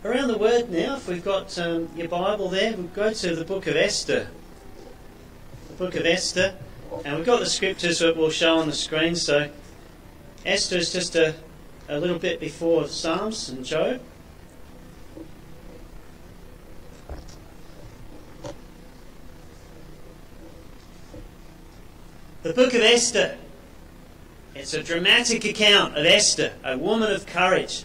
Around the Word now, if we've got your Bible there, we'll go to the book of Esther. The book of Esther. And we've got the scriptures that we'll show on the screen. So Esther is just a little bit before Psalms and Job. The book of Esther. It's a dramatic account of Esther, a woman of courage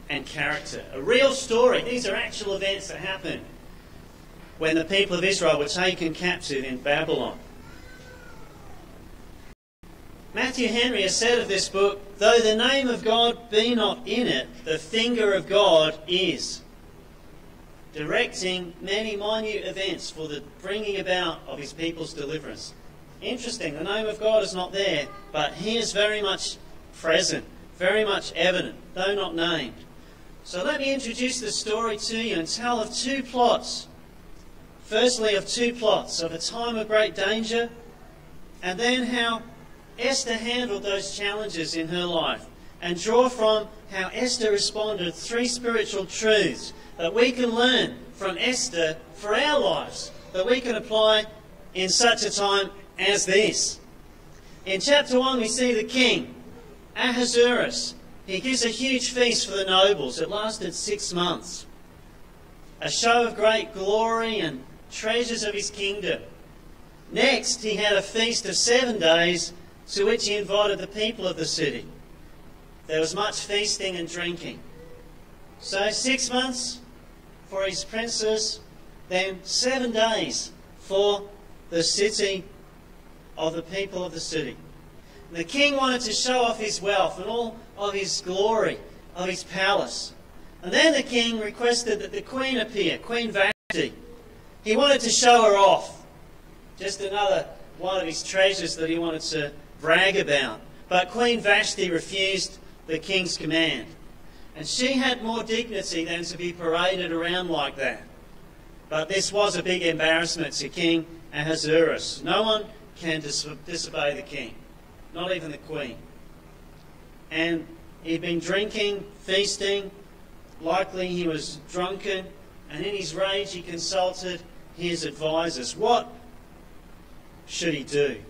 and character. A real story. These are actual events that happened when the people of Israel were taken captive in Babylon. Matthew Henry has said of this book, though the name of God be not in it, the finger of God is, directing many minute events for the bringing about of his people's deliverance. Interesting, the name of God is not there, but he is very much present, very much evident, though not named. So let me introduce the story to you and tell of two plots. Firstly, of two plots, of a time of great danger, and then how Esther handled those challenges in her life, and draw from how Esther responded three spiritual truths that we can learn from Esther for our lives, that we can apply in such a time as this. In chapter 1 we see the king, Ahasuerus. He gives a huge feast for the nobles. It lasted 6 months. A show of great glory and treasures of his kingdom. Next he had a feast of 7 days to which he invited the people of the city. There was much feasting and drinking. So 6 months for his princes, then 7 days for the city of the people of the city. And the king wanted to show off his wealth and all of his glory of his palace. And then the king requested that the queen appear, Queen Vashti. He wanted to show her off. Just another one of his treasures that he wanted to brag about. But Queen Vashti refused the king's command. And she had more dignity than to be paraded around like that. But this was a big embarrassment to King Ahasuerus. No one can disobey the king, not even the queen. And he'd been drinking, feasting, likely he was drunken, and in his rage he consulted his advisors. What should he do?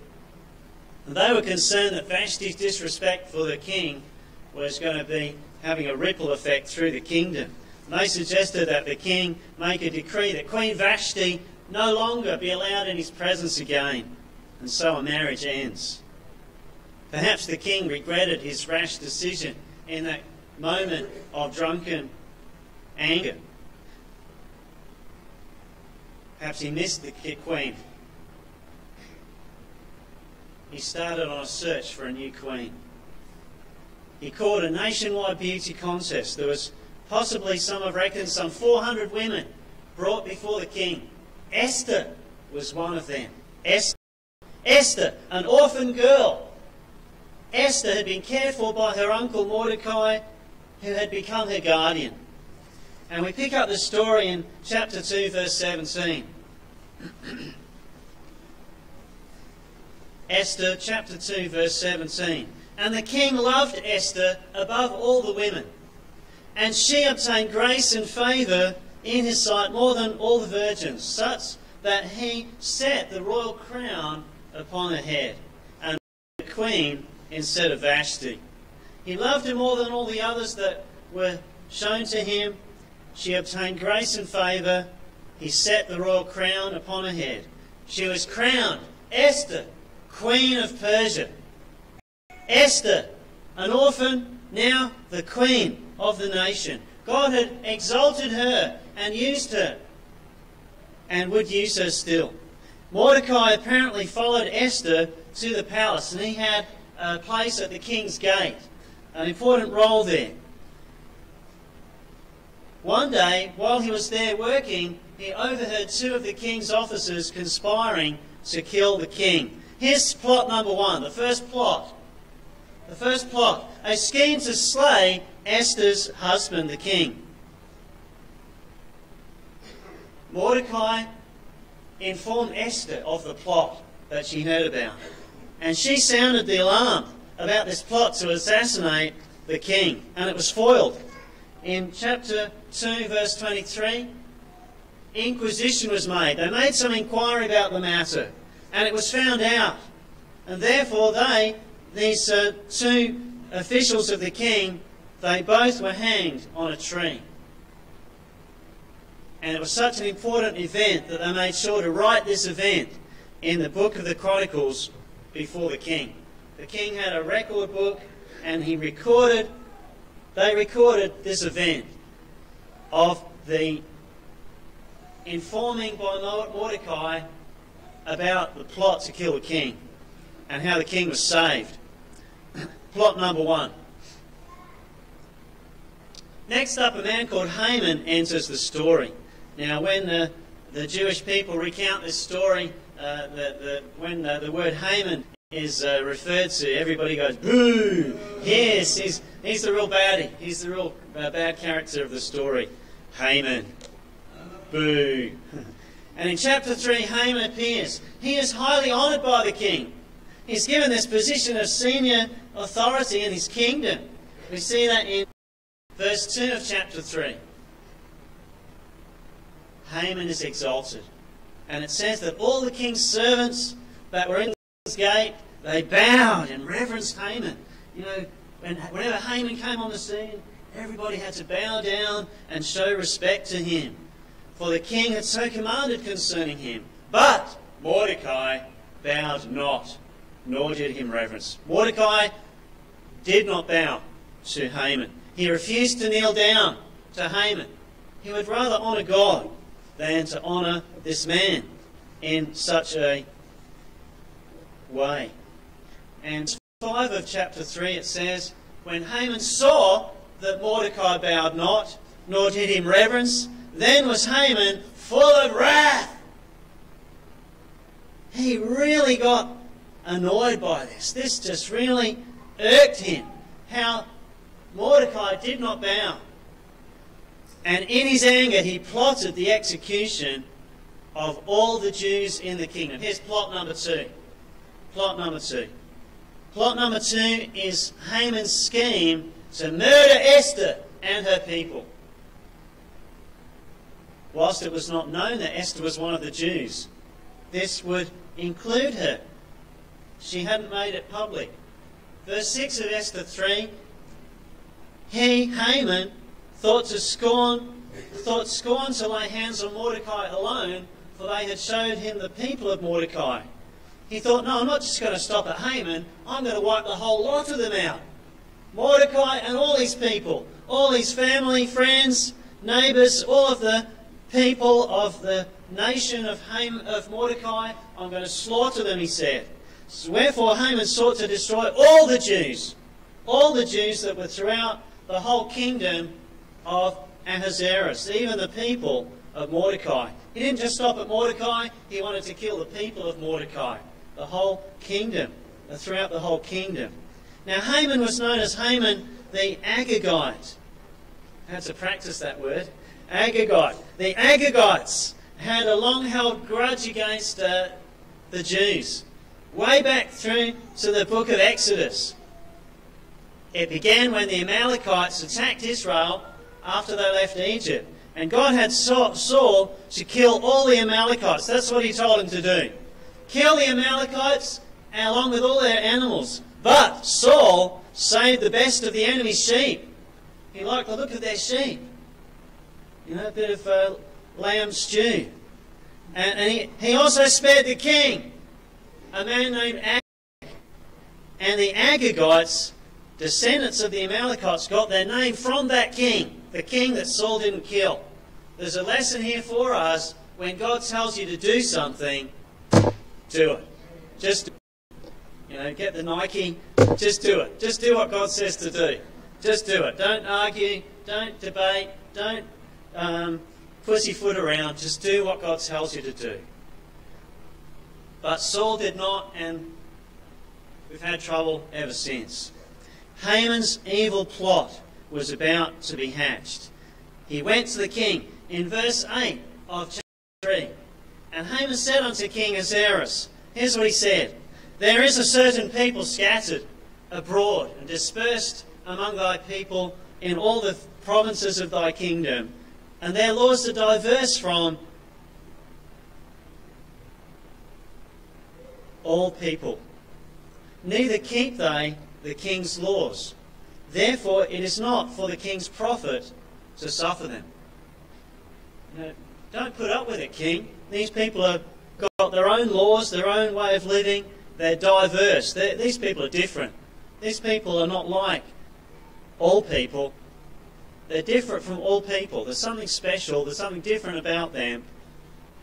And they were concerned that Vashti's disrespect for the king was going to be having a ripple effect through the kingdom. And they suggested that the king make a decree that Queen Vashti no longer be allowed in his presence again. And so a marriage ends. Perhaps the king regretted his rash decision in that moment of drunken anger. Perhaps he missed the queen. He started on a search for a new queen. He called a nationwide beauty contest. There was possibly, some have reckoned, some 400 women brought before the king. Esther was one of them. Esther, an orphan girl. Esther had been cared for by her uncle Mordecai, who had become her guardian. And we pick up the story in chapter 2, verse 17. Esther, chapter 2, verse 17. And the king loved Esther above all the women, and she obtained grace and favour in his sight more than all the virgins, such that he set the royal crown upon her head, and the queen instead of Vashti. He loved her more than all the others that were shown to him. She obtained grace and favour. He set the royal crown upon her head. She was crowned Esther, Queen of Persia. Esther, an orphan, now the queen of the nation. God had exalted her and used her, and would use her still. Mordecai apparently followed Esther to the palace, and he had a place at the king's gate, an important role there. One day, while he was there working, he overheard 2 of the king's officers conspiring to kill the king. Here's plot number 1, the first plot. The first plot, a scheme to slay Esther's husband, the king. Mordecai informed Esther of the plot that she heard about, and she sounded the alarm about this plot to assassinate the king, and it was foiled. in chapter 2, verse 23, inquisition was made. They made some inquiry about the matter, and it was found out. And therefore these two officials of the king, they both were hanged on a tree. And it was such an important event that they made sure to write this event in the book of the Chronicles before the king. The king had a record book, and they recorded this event of the informing by Mordecai about the plot to kill the king and how the king was saved. Plot number 1. Next up, a man called Haman enters the story. Now, when the Jewish people recount this story, when the word Haman is referred to, everybody goes, boo! Yes, he's the real baddie. He's the real bad character of the story. Haman. Boo! And in chapter 3, Haman appears. He is highly honoured by the king. He's given this position of senior authority in his kingdom. We see that in verse 2 of chapter 3. Haman is exalted. And it says that all the king's servants that were in the gate, they bowed and reverenced Haman. You know, whenever Haman came on the scene, everybody had to bow down and show respect to him. For the king had so commanded concerning him. But Mordecai bowed not, nor did him reverence. Mordecai did not bow to Haman. He refused to kneel down to Haman. He would rather honour God than to honour this man in such a way. And 5 of chapter 3 it says, when Haman saw that Mordecai bowed not, nor did him reverence, then was Haman full of wrath. He really got annoyed by this. This just really irked him. How Mordecai did not bow. And in his anger he plotted the execution of all the Jews in the kingdom. Here's plot number 2. Plot number 2. Plot number 2 is Haman's scheme to murder Esther and her people. Whilst it was not known that Esther was one of the Jews, this would include her. She hadn't made it public. Verse 6 of Esther 3, Haman, thought scorn to lay hands on Mordecai alone, for they had showed him the people of Mordecai. He thought, no, I'm not just going to stop at Haman, I'm going to wipe the whole lot of them out. Mordecai and all his people, all his family, friends, neighbours, all of the people of the nation of Mordecai, I'm going to slaughter them, he said. So wherefore Haman sought to destroy all the Jews that were throughout the whole kingdom of Ahasuerus, even the people of Mordecai. He didn't just stop at Mordecai, he wanted to kill the people of Mordecai, the whole kingdom, throughout the whole kingdom. Now Haman was known as Haman the Agagite. I had to practice that word. Agagite. The Agagites had a long-held grudge against the Jews, way back through to the book of Exodus. It began when the Amalekites attacked Israel after they left Egypt. And God had Saul to kill all the Amalekites. That's what he told him to do. Kill the Amalekites along with all their animals. But Saul saved the best of the enemy's sheep. He liked the look of their sheep. You know, a bit of lamb stew. And he also spared the king, a man named Agag. And the Agagites, descendants of the Amalekites, got their name from that king, the king that Saul didn't kill. There's a lesson here for us. When God tells you to do something, do it. Just do it. You know, get the Nike, just do it. Just do what God says to do. Just do it. Don't argue, don't debate, don't pussyfoot around. Just do what God tells you to do. But Saul did not, and we've had trouble ever since. Haman's evil plot was about to be hatched. He went to the king in verse 8 of chapter 3. And Haman said unto King Ahasuerus, here's what he said, there is a certain people scattered abroad and dispersed among thy people in all the provinces of thy kingdom, and their laws are diverse from all people. Neither keep they the king's laws. Therefore it is not for the king's profit to suffer them. Don't put up with it, king. These people have got their own laws, their own way of living. They're diverse. These people are different. These people are not like all people. They're different from all people. There's something special, there's something different about them.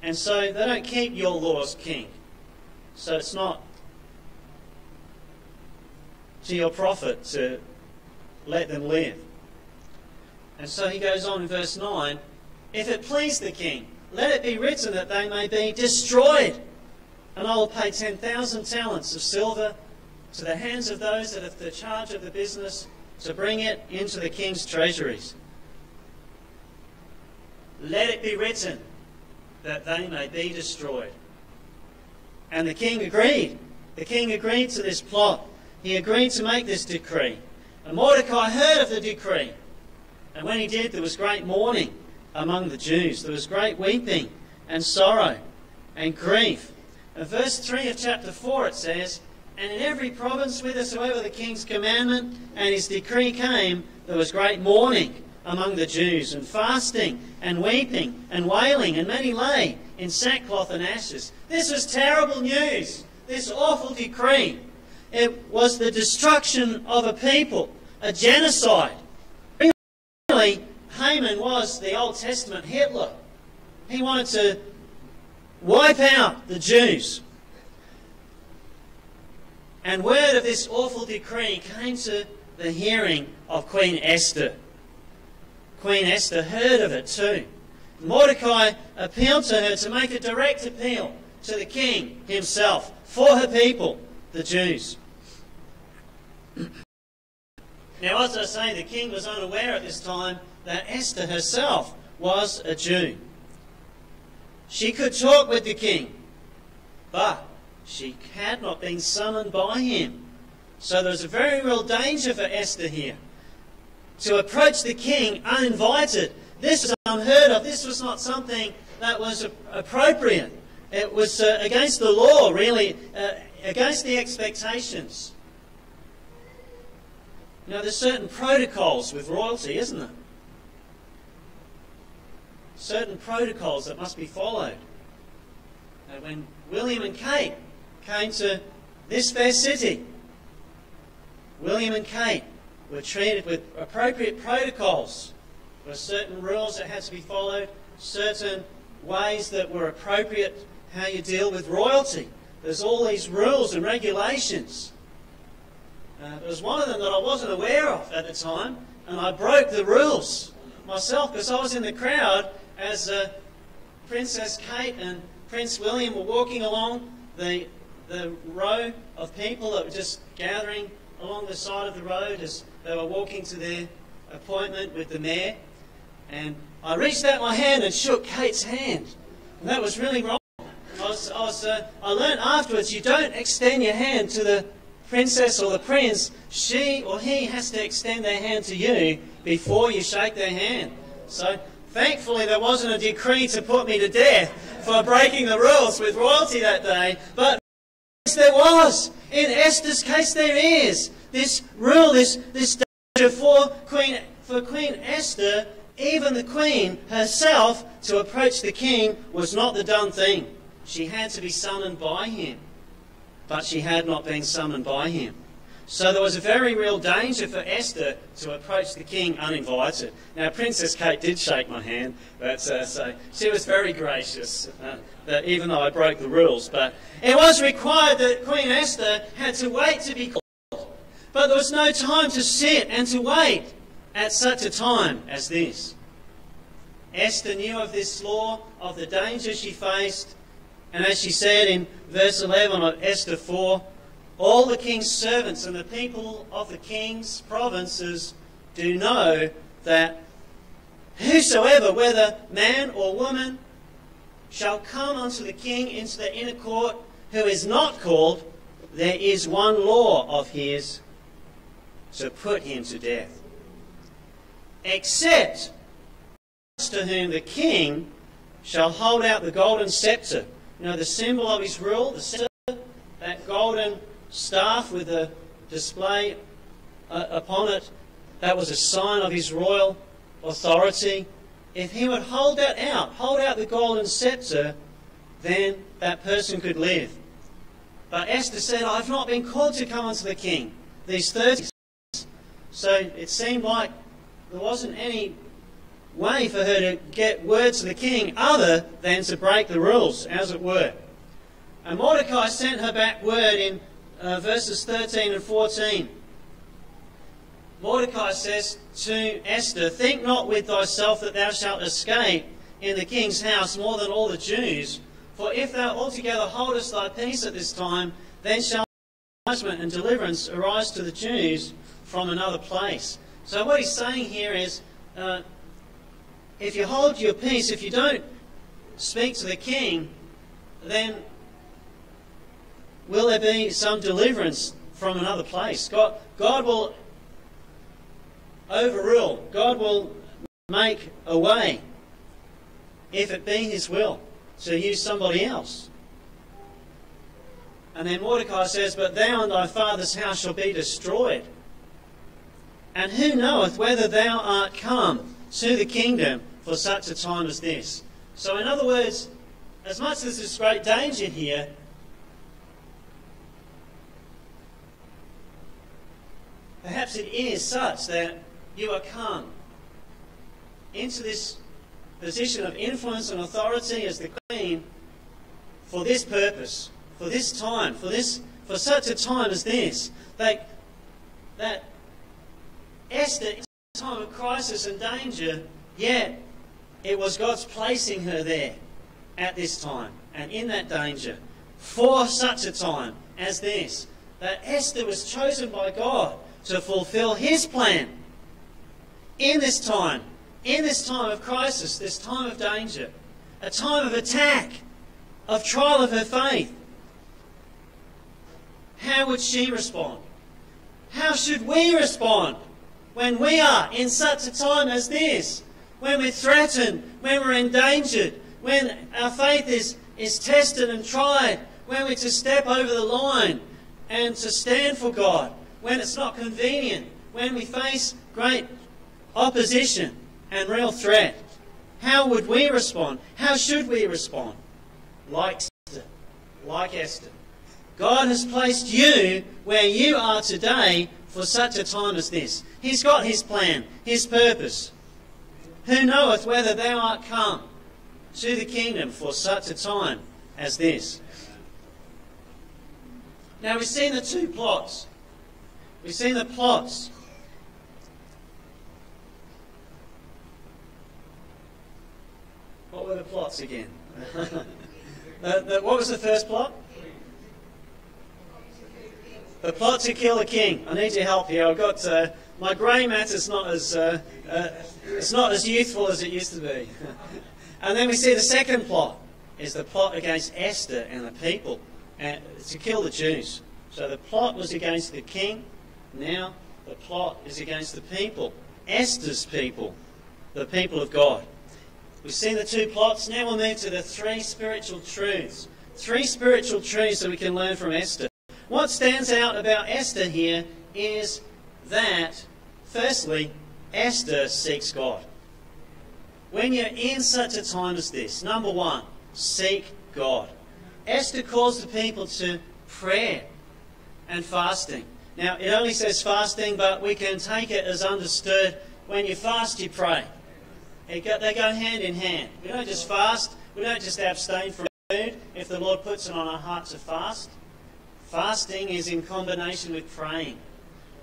And so they don't keep your laws, king. So it's not to your profit to let them live. And so he goes on in verse 9, if it please the king, let it be written that they may be destroyed, and I will pay 10,000 talents of silver to the hands of those that have the charge of the business to bring it into the king's treasuries. Let it be written that they may be destroyed. And the king agreed. The king agreed to this plot. He agreed to make this decree. And Mordecai heard of the decree. And when he did, there was great mourning among the Jews. There was great weeping and sorrow and grief. In verse 3 of chapter 4 it says, and in every province whithersoever the king's commandment and his decree came, there was great mourning among the Jews, and fasting and weeping and wailing, and many lay in sackcloth and ashes. This was terrible news, this awful decree. It was the destruction of a people, a genocide. Really, Haman was the Old Testament Hitler. He wanted to wipe out the Jews. And word of this awful decree came to the hearing of Queen Esther. Queen Esther heard of it too. Mordecai appealed to her to make a direct appeal to the king himself for her people, the Jews. Now, as I say, the king was unaware at this time that Esther herself was a Jew. She could talk with the king, but she had not been summoned by him. So there was a very real danger for Esther here to approach the king uninvited. This was unheard of. This was not something that was appropriate. It was against the law, really, against the expectations. You know, there's certain protocols with royalty, isn't there? Certain protocols that must be followed. When William and Kate came to this fair city, William and Kate were treated with appropriate protocols. There were certain rules that had to be followed, certain ways that were appropriate, how you deal with royalty. There's all these rules and regulations. There was one of them that I wasn't aware of at the time, and I broke the rules myself because I was in the crowd as Princess Kate and Prince William were walking along the row of people that were just gathering along the side of the road as they were walking to their appointment with the mayor. And I reached out my hand and shook Kate's hand. And that was really wrong. I learned afterwards, you don't extend your hand to the princess or the prince. She or he has to extend their hand to you before you shake their hand. So thankfully there wasn't a decree to put me to death for breaking the rules with royalty that day. But there was. In Esther's case there is. This rule, this danger for Queen Esther, even the queen herself, to approach the king was not the done thing. She had to be summoned by him. But she had not been summoned by him. So there was a very real danger for Esther to approach the king uninvited. Now, Princess Kate did shake my hand, but so she was very gracious, that even though I broke the rules. But it was required that Queen Esther had to wait to be called. But there was no time to sit and to wait at such a time as this. Esther knew of this law, of the danger she faced, and as she said in verse 11 of Esther 4, all the king's servants and the people of the king's provinces do know that whosoever, whether man or woman, shall come unto the king into the inner court, who is not called, there is one law of his, to put him to death. except to whom the king shall hold out the golden scepter. You know, the symbol of his rule, the scepter, that golden staff with the display upon it, that was a sign of his royal authority. If he would hold out the golden scepter, then that person could live. But Esther said, I've not been called to come unto the king these 30 days. So it seemed like there wasn't any way for her to get word to the king other than to break the rules, as it were. And Mordecai sent her back word in verses 13 and 14. Mordecai says to Esther, think not with thyself that thou shalt escape in the king's house more than all the Jews. For if thou altogether holdest thy peace at this time, then shall judgment and deliverance arise to the Jews from another place. So what he's saying here is, if you hold your peace, if you don't speak to the king, then will there be some deliverance from another place? God will overrule. God will make a way, if it be his will, to use somebody else. And then Mordecai says, but thou and thy father's house shall be destroyed. And who knoweth whether thou art come to the kingdom for such a time as this? So in other words, as much as there's great danger here, perhaps it is such that you are come into this position of influence and authority as the queen for this purpose, for this time, for such a time as this. That Esther, in a time of crisis and danger, yet it was God's placing her there at this time and in that danger for such a time as this. That Esther was chosen by God to fulfill his plan in this time of crisis, this time of danger, a time of attack, of trial of her faith. How would she respond? How should we respond when we are in such a time as this? When we're threatened, when we're endangered, when our faith is tested and tried, when we're to step over the line and to stand for God, when it's not convenient, when we face great opposition and real threat. How would we respond? How should we respond? Like Esther. God has placed you where you are today for such a time as this. He's got his plan, his purpose. Who knoweth whether thou art come to the kingdom for such a time as this? Now we've seen the two plots. We've seen the plots. What were the plots again? What was the first plot? The plot to kill the king. I need your help here. I've got my grey matter's not as it's not as youthful as it used to be. And then we see the second plot is the plot against Esther and the people to kill the Jews. So the plot was against the king. Now the plot is against the people. Esther's people, the people of God. We've seen the two plots. Now we'll move to the three spiritual truths. Three spiritual truths that we can learn from Esther. What stands out about Esther here is that, firstly, Esther seeks God. When you're in such a time as this, number one, seek God. Esther calls the people to prayer and fasting. Now, it only says fasting, but we can take it as understood. When you fast, you pray. They go hand in hand. We don't just fast. We don't just abstain from food if the Lord puts it on our heart to fast. Fasting is in combination with praying.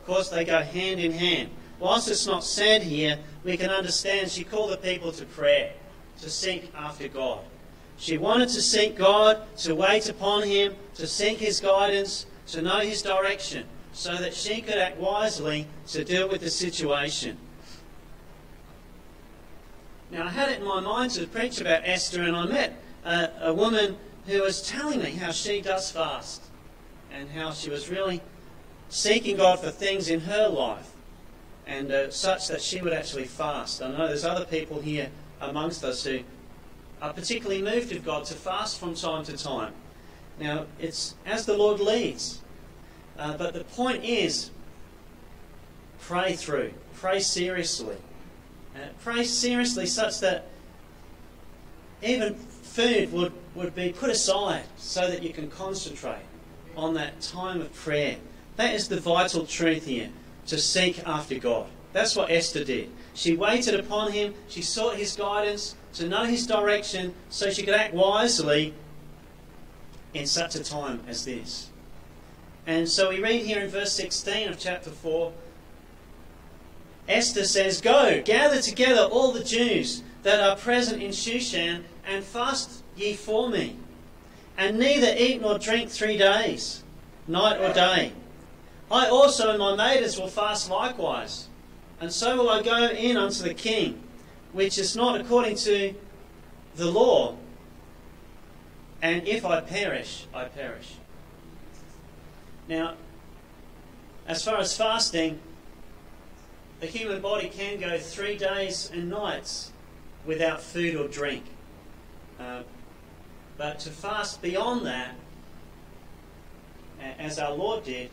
Of course, they go hand in hand. Whilst it's not said here, we can understand she called the people to prayer, to seek after God. She wanted to seek God, to wait upon him, to seek his guidance, to know his direction, so that she could act wisely to deal with the situation. Now, I had it in my mind to preach about Esther, and I met a woman who was telling me how she does fast and how she was really seeking God for things in her life. and such that she would actually fast. I know there's other people here amongst us who are particularly moved of God to fast from time to time. Now, it's as the Lord leads. But the point is, pray through. Pray seriously. Pray seriously such that even food would be put aside so that you can concentrate on that time of prayer. That is the vital truth here, to seek after God. That's what Esther did. She waited upon him, she sought his guidance, to know his direction, so she could act wisely in such a time as this. And so we read here in verse 16 of chapter 4, Esther says, "Go, gather together all the Jews that are present in Shushan, and fast ye for me, and neither eat nor drink 3 days, night or day. I also and my maidens will fast likewise, and so will I go in unto the king, which is not according to the law, and if I perish, I perish." Now, as far as fasting, the human body can go 3 days and nights without food or drink. But to fast beyond that, as our Lord did,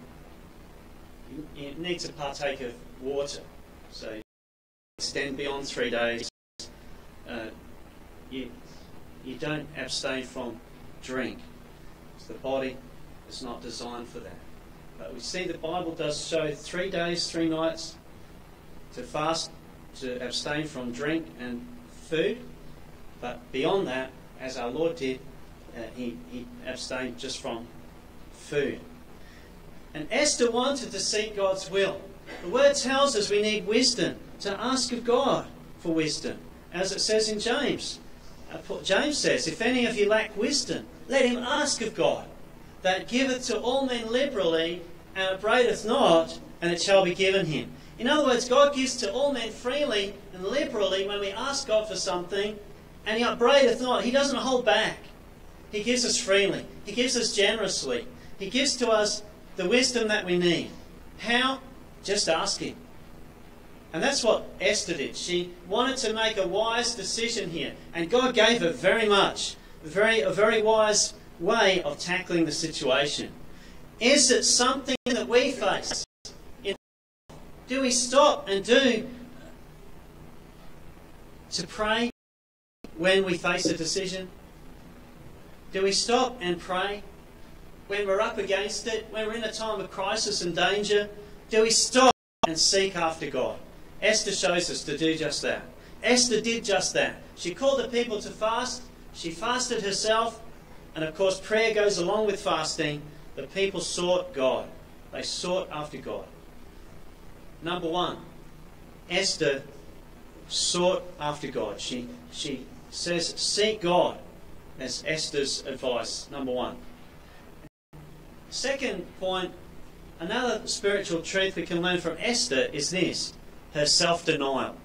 you need to partake of water. So extend beyond 3 days. You don't abstain from drink. The body is not designed for that. But we see the Bible does show 3 days, 3 nights to fast, to abstain from drink and food. But beyond that, as our Lord did, he abstained just from food. And Esther wanted to seek God's will. The word tells us we need wisdom, to ask of God for wisdom. As it says in James. James says, "If any of you lack wisdom, let him ask of God, that giveth to all men liberally, and upbraideth not, and it shall be given him." In other words, God gives to all men freely and liberally when we ask God for something, and he upbraideth not. He doesn't hold back. He gives us freely. He gives us generously. He gives to us the wisdom that we need. How? Just ask him. And that's what Esther did. She wanted to make a wise decision here, and God gave her very much, a very wise way of tackling the situation. Is it something that we face? Do we stop and to pray when we face a decision? Do we stop and pray when we're up against it, when we're in a time of crisis and danger? Do we stop and seek after God? Esther shows us to do just that. Esther did just that. She called the people to fast. She fasted herself. And of course, prayer goes along with fasting. The people sought God. They sought after God. Number one, Esther sought after God. She says, seek God. That's Esther's advice, number one. Second point, another spiritual truth we can learn from Esther is this: her self-denial.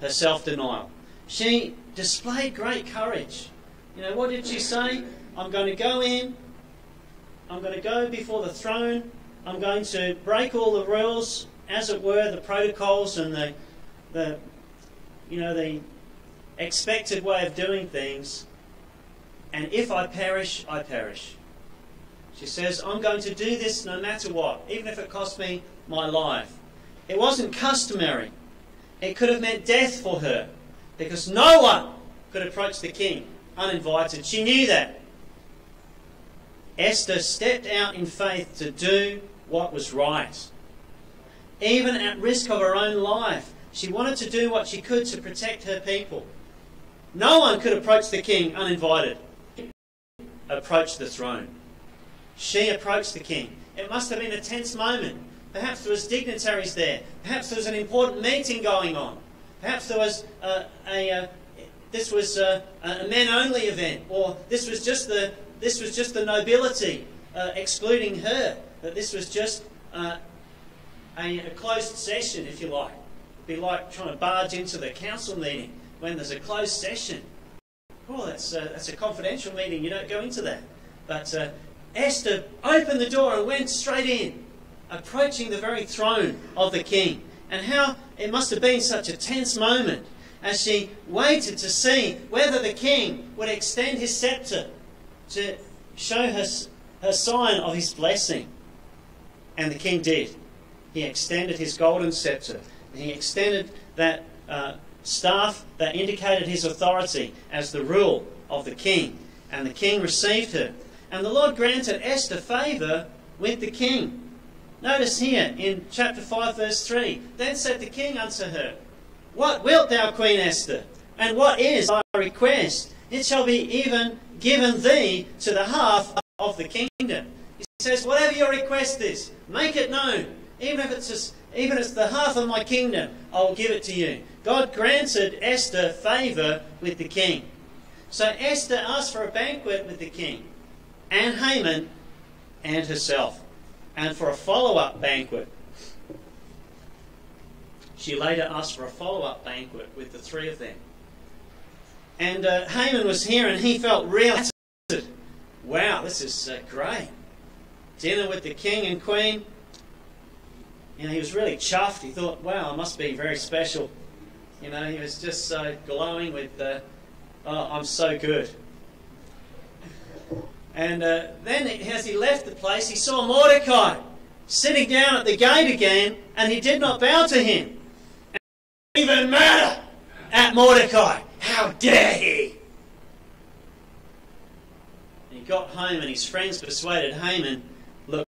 Her self-denial. She displayed great courage. You know, what did she say? I'm going to go in. I'm going to go before the throne. I'm going to break all the rules, as it were, the protocols and the expected way of doing things. And if I perish, I perish. She says, I'm going to do this no matter what, even if it costs me my life. It wasn't customary. It could have meant death for her, because no one could approach the king uninvited. She knew that. Esther stepped out in faith to do what was right. Even at risk of her own life, she wanted to do what she could to protect her people. No one could approach the king uninvited. Approach the throne. She approached the king. It must have been a tense moment. Perhaps there was dignitaries there. Perhaps there was an important meeting going on. Perhaps there was this was a men-only event, or this was just the nobility excluding her. That this was just a closed session, if you like. It'd be like trying to barge into the council meeting when there's a closed session. Oh, that's a confidential meeting. You don't go into that. But Esther opened the door and went straight in, approaching the very throne of the king. And how it must have been such a tense moment as she waited to see whether the king would extend his scepter to show her sign of his blessing. And the king did. He extended his golden scepter. He extended that staff that indicated his authority as the rule of the king. And the king received her. And the Lord granted Esther favour with the king. Notice here in chapter 5 verse 3, then said the king unto her, what wilt thou, Queen Esther? And what is thy request? It shall be even given thee to the half of the kingdom. He says, whatever your request is, make it known. Even if it's the half of my kingdom, I will give it to you. God granted Esther favour with the king. So Esther asked for a banquet with the king and Haman and herself, and for a follow-up banquet. She later asked for a follow-up banquet with the three of them. And Haman was here and he felt really excited. Wow, this is great. Dinner with the king and queen. You know, he was really chuffed. He thought, wow, I must be very special. You know, he was just so glowing with, oh, I'm so good. And then as he left the place, he saw Mordecai sitting down at the gate again, and he did not bow to him. And it didn't even matter at Mordecai. How dare he? And he got home, and his friends persuaded Haman, look,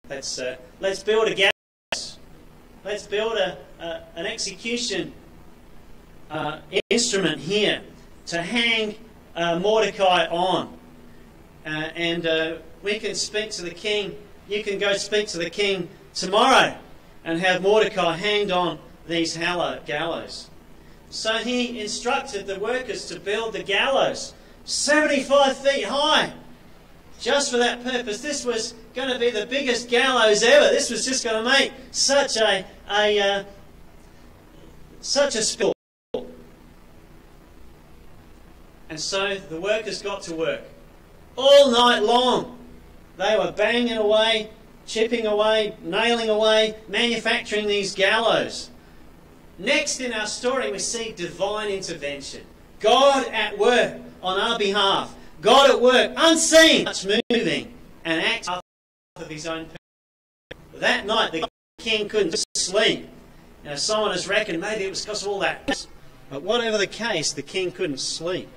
let's build a gallows. Let's build an execution instrument here to hang Mordecai on. And we can speak to the king. You can go speak to the king tomorrow and have Mordecai hanged on these gallows. So he instructed the workers to build the gallows 75 feet high. Just for that purpose. This was going to be the biggest gallows ever. This was just going to make such a spectacle. And so the workers got to work. All night long, they were banging away, chipping away, nailing away, manufacturing these gallows. Next in our story, we see divine intervention. God at work on our behalf. God at work, unseen, much moving, and acting of his own purpose. That night, the king couldn't sleep. You know, someone has reckoned maybe it was because of all that. But whatever the case, the king couldn't sleep.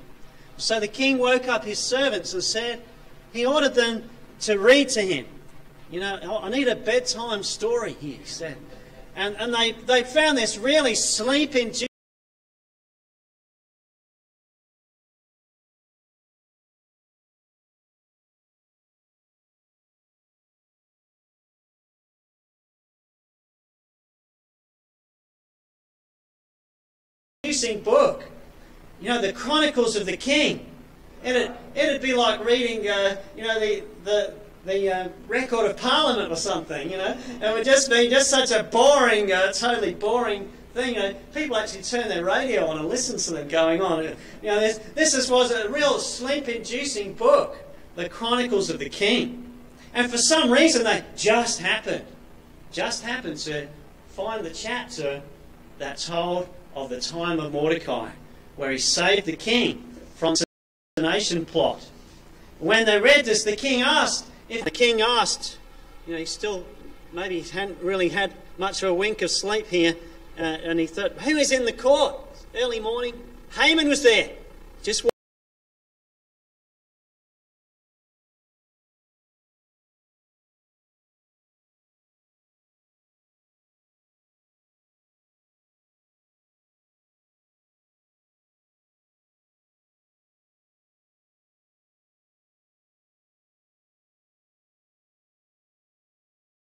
So the king woke up his servants and said, he ordered them to read to him. You know, I need a bedtime story here, he said. And they found this really sleep-inducing book. You know, the Chronicles of the King. It'd be like reading, the Record of Parliament or something, you know. It would just be such a boring, totally boring thing. You know, people actually turn their radio on and listen to them going on. You know, this was a real sleep-inducing book, the Chronicles of the King. And for some reason, they just happened to find the chapter that told of the time of Mordecai, where he saved the king from the assassination plot. When they read this, the king asked, you know, he still maybe hadn't really had much of a wink of sleep here, and he thought, who is in the court? Early morning, Haman was there. Just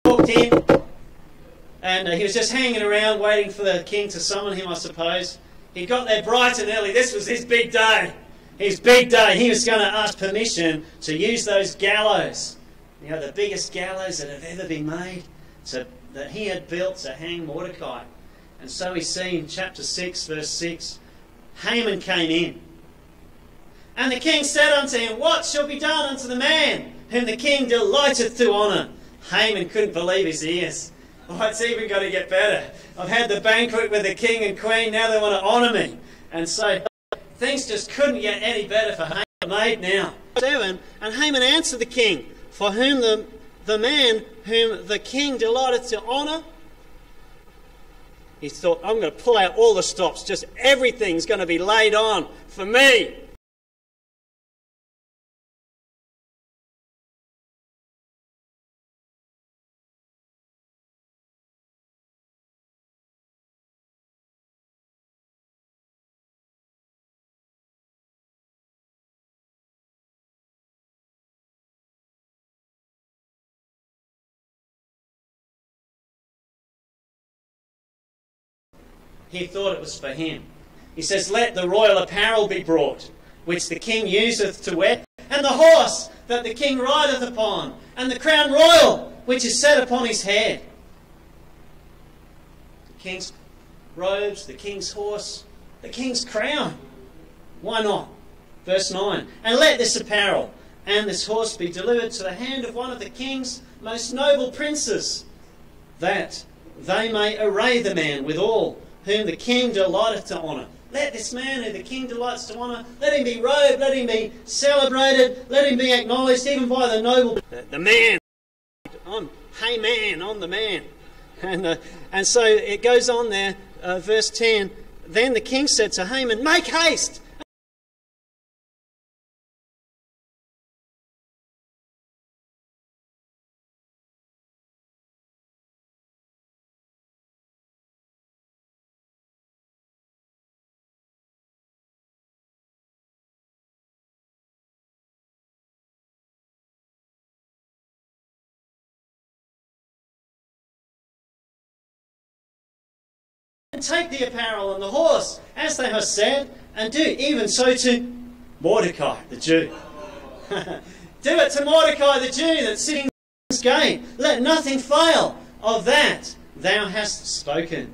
walked in, and he was just hanging around waiting for the king to summon him, I suppose. He got there bright and early. This was his big day. His big day. He was going to ask permission to use those gallows, you know, the biggest gallows that have ever been made, that he had built to hang Mordecai. And so we see in chapter 6, verse 6, Haman came in. And the king said unto him, what shall be done unto the man whom the king delighteth to honour? Haman couldn't believe his ears. Oh, it's even going to get better. I've had the banquet with the king and queen, now they want to honour me. And so things just couldn't get any better for Haman made now. 7, and Haman answered the king, for whom the man whom the king delighted to honour. He thought, I'm going to pull out all the stops, just everything's going to be laid on for me. He thought it was for him. He says, let the royal apparel be brought, which the king useth to wear, and the horse that the king rideth upon, and the crown royal, which is set upon his head. The king's robes, the king's horse, the king's crown. Why not? Verse 9, and let this apparel and this horse be delivered to the hand of one of the king's most noble princes, that they may array the man withal, whom the king delighteth to honour. Let this man who the king delights to honour, let him be robed, let him be celebrated, let him be acknowledged even by the noble. The man. Hey man, I'm the man. And so it goes on there, verse 10. Then the king said to Haman, make haste. Take the apparel and the horse, as they have said, and do even so to Mordecai, the Jew. Do it to Mordecai, the Jew, that's sitting at this gate. Let nothing fail of that thou hast spoken.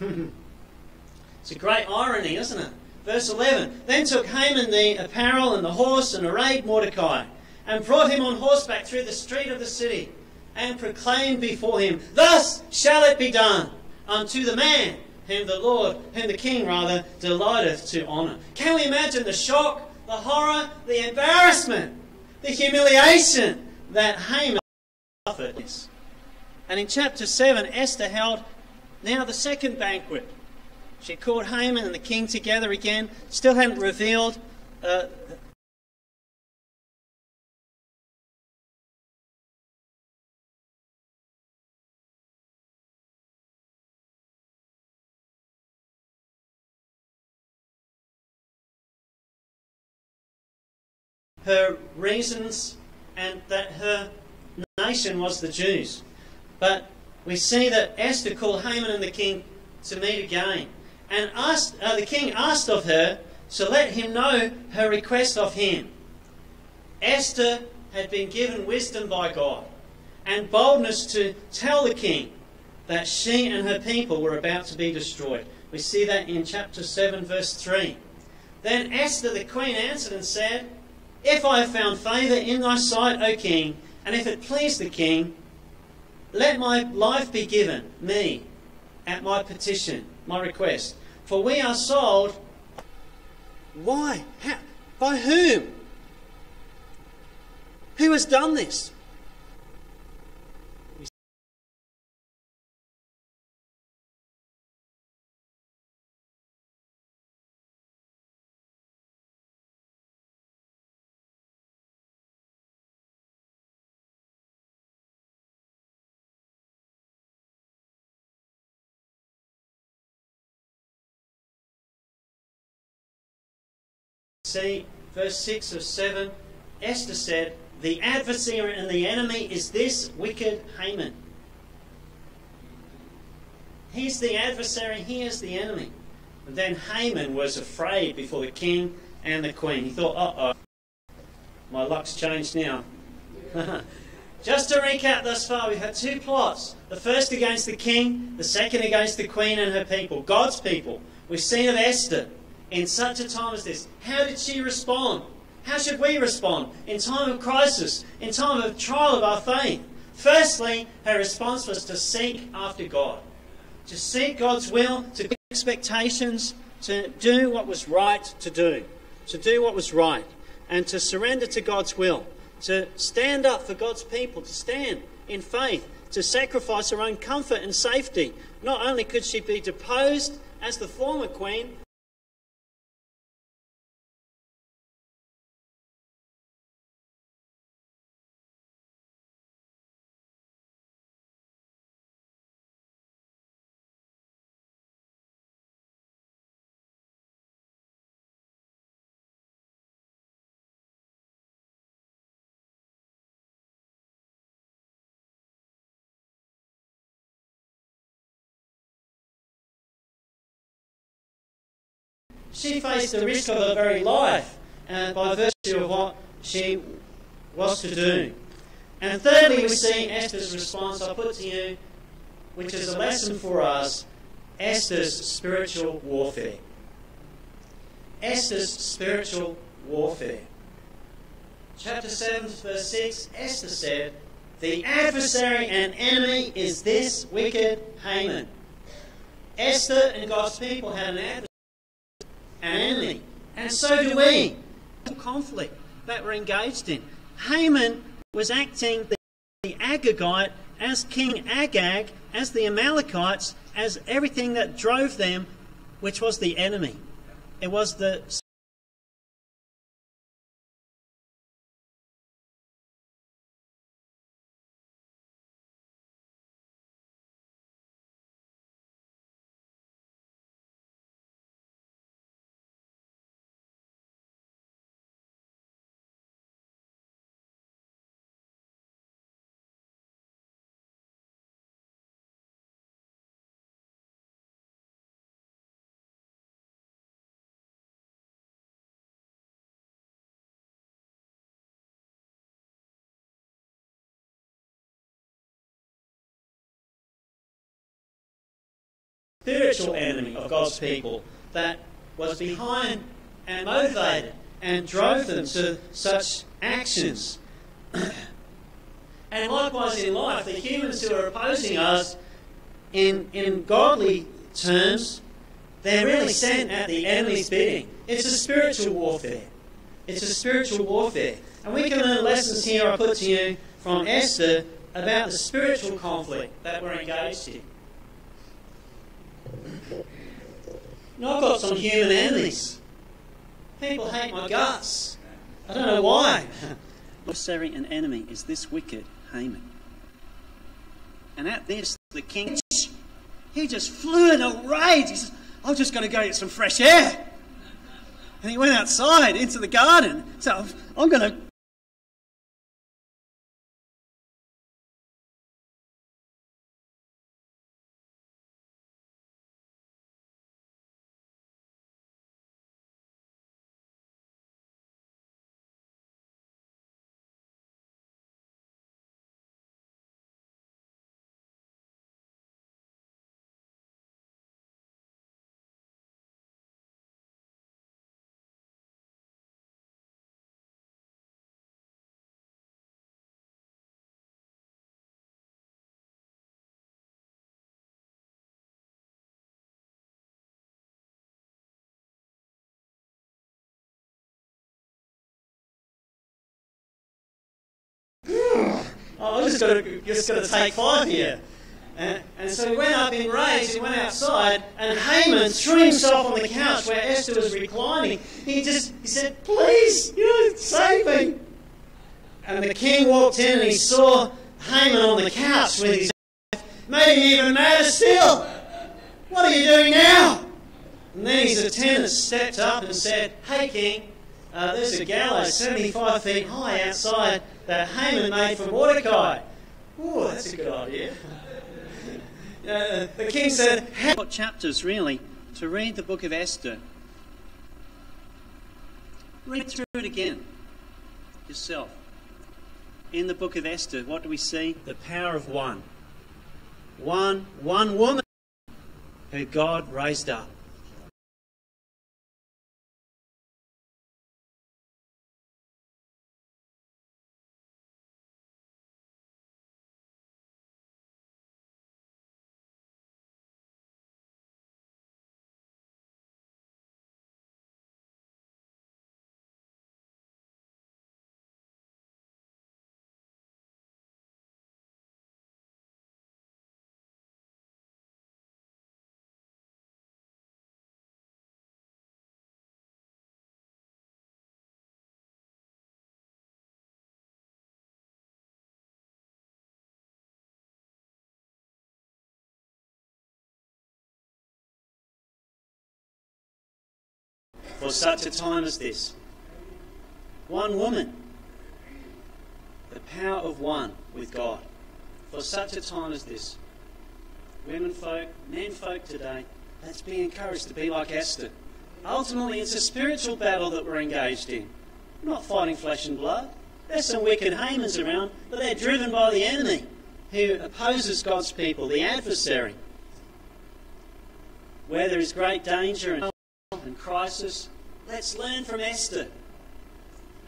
It's a great irony, isn't it? Verse 11. Then took Haman the apparel and the horse, and arrayed Mordecai, and brought him on horseback through the street of the city, and proclaimed before him, thus shall it be done unto the man whom the king delighteth to honour. Can we imagine the shock, the horror, the embarrassment, the humiliation that Haman suffered? And in chapter 7, Esther held now the second banquet. She called Haman and the king together again, still hadn't revealed her reasons, and that her nation was the Jews. But we see that Esther called Haman and the king to meet again, and the king asked of her to let him know her request of him. Esther had been given wisdom by God and boldness to tell the king that she and her people were about to be destroyed. We see that in chapter 7 verse 3. Then Esther the queen answered and said, if I have found favour in thy sight, O king, and if it please the king, let my life be given me at my petition, my request. For we are sold. Why? How? By whom? Who has done this? See, verse 6 of 7, Esther said, the adversary and the enemy is this wicked Haman. He's the adversary, he is the enemy. And then Haman was afraid before the king and the queen. He thought, uh-oh, my luck's changed now. Just to recap thus far, we've had two plots. The first against the king, the second against the queen and her people, God's people. We've seen of Esther. In such a time as this, how did she respond? How should we respond in time of crisis, in time of trial of our faith? Firstly, her response was to seek after God. To seek God's will, to get expectations, to do what was right to do. To do what was right. And to surrender to God's will. To stand up for God's people. To stand in faith. To sacrifice her own comfort and safety. Not only could she be deposed as the former queen, she faced the risk of her very life by virtue of what she was to do. And thirdly, we see Esther's response, I put to you, which is a lesson for us, Esther's spiritual warfare. Esther's spiritual warfare. Chapter 7, verse 6, Esther said, "The adversary and enemy is this wicked Haman." Esther and God's people had an adversary, an enemy, and so do we. Conflict that we're engaged in. Haman was acting the Agagite as King Agag, as the Amalekites, as everything that drove them, which was the enemy. It was the spiritual enemy of God's people that was behind and motivated and drove them to such actions. And likewise in life, the humans who are opposing us in godly terms, they're really sent at the enemy's bidding. It's a spiritual warfare. It's a spiritual warfare. And we can learn lessons here, I put to you, from Esther about the spiritual conflict that we're engaged in. Now, I've got some human enemies. People hate my guts. I don't know why. Adversary and enemy is this wicked Haman. And at this, the king, he just flew in a rage. He says, "I've just got to go get some fresh air." And he went outside into the garden. So I'm going to... I've just got to take 5 here. And so he went up in rage, he went outside, and Haman threw himself on the couch where Esther was reclining. He said, "Please, save me." And the king walked in and he saw Haman on the couch with his wife, made him even madder still. "What are you doing now?" And then his attendant stepped up and said, "Hey, king, there's a gallows 75 feet high outside that Haman made for Mordecai." "Oh, that's a good idea." The king said, "What chapters really to read the book of Esther? Read through it again yourself. In the book of Esther, what do we see? The power of one woman who God raised up. for such a time as this. One woman. The power of one with God for such a time as this. Women folk, men folk today, let's be encouraged to be like Esther. Ultimately, it's a spiritual battle that we're engaged in. We're not fighting flesh and blood. There's some wicked Hamans around, but they're driven by the enemy who opposes God's people, the adversary. Where there is great danger and crisis, let's learn from Esther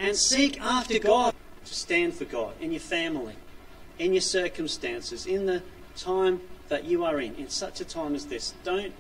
and seek after God. To stand for God in your family, in your circumstances, in the time that you are in such a time as this. Don't